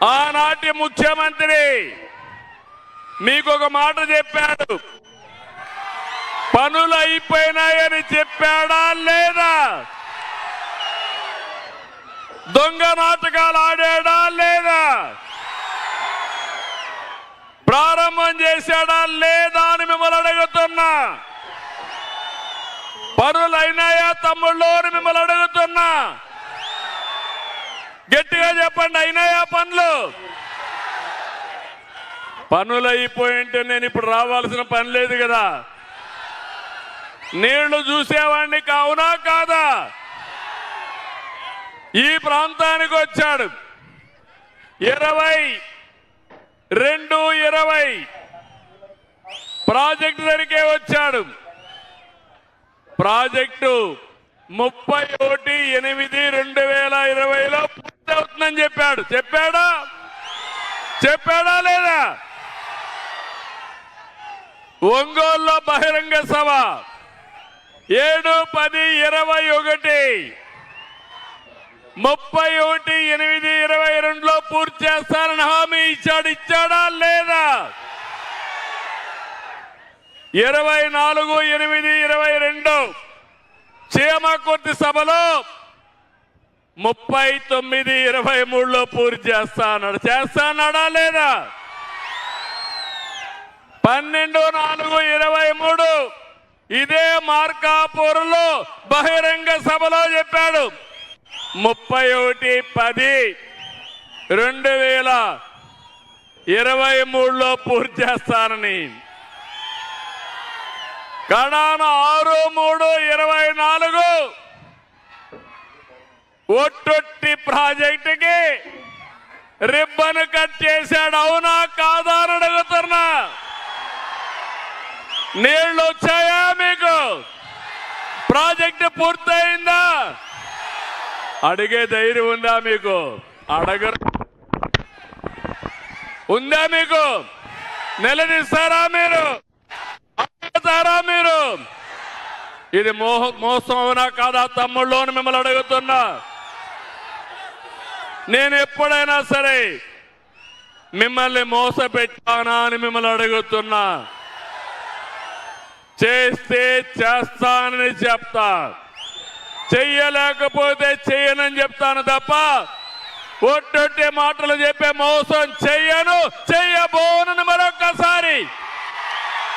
ఆనాటి ముఖ్యమంత్రి మీకు ఒక మాట చెప్పాడు, పనులు అయిపోయినాయని చెప్పాడా లేదా? దొంగ నాటకాలు ఆడాడా లేదా? ప్రారంభం చేశాడా లేదా అని మిమ్మల్ని అడుగుతున్నా. పనులు అయినాయా తమ్ముళ్ళు అని మిమ్మల్ని అడుగుతున్నా. గట్టిగా చెప్పండి, అయినాయా పనులు? పనులు అయిపోయింటే నేను ఇప్పుడు రావాల్సిన పని లేదు కదా. నీళ్లు చూసేవాడిని కావునా కాదా? ఈ ప్రాంతానికి వచ్చాడు 22-20 ప్రాజెక్టు దగ్గరికే వచ్చాడు. ప్రాజెక్టు 31/8/2020లో పూర్తవుతుందని చెప్పాడు. చెప్పాడా లేదా? ఒంగోలులో బహిరంగ సభ 7-10-21 31/8/22లో పూర్తి చేస్తానని హామీ ఇచ్చాడా లేదా? 24/8/22 చీమకుర్తి సభలో 39/23లో పూర్తి చేస్తానడా లేదా? 12/4/23 ఇదే మార్కాపూర్లో బహిరంగ సభలో చెప్పాడు 31/10/2023లో పూర్తి చేస్తానని. కడాన 6/3/24 ఒట్టొట్టి ప్రాజెక్టుకి రిబ్బన్ కట్ చేశాడు. అవునా కాదా అని అడుగుతున్నా. నీళ్లు వచ్చాయా మీకు? ప్రాజెక్టు పూర్తయిందా? అడిగే ధైర్యం ఉందా మీకు? అడగరు. ఉందా మీకు? నిలదీస్తారా మీరు? మీరు ఇది మోసం అవునా కాదా తమ్ముళ్ళు అని మిమ్మల్ని అడుగుతున్నా. నేను ఎప్పుడైనా సరే మిమ్మల్ని మోసపెట్టానా అని మిమ్మల్ని అడుగుతున్నా. చేస్తే చేస్తానని చెప్తా, చెయ్యలేకపోతే చెయ్యనని చెప్తాను తప్ప ఒట్టొట్టే మాటలు చెప్పే మోసం చెయ్యను, చెయ్యబోనని మరొక్కసారి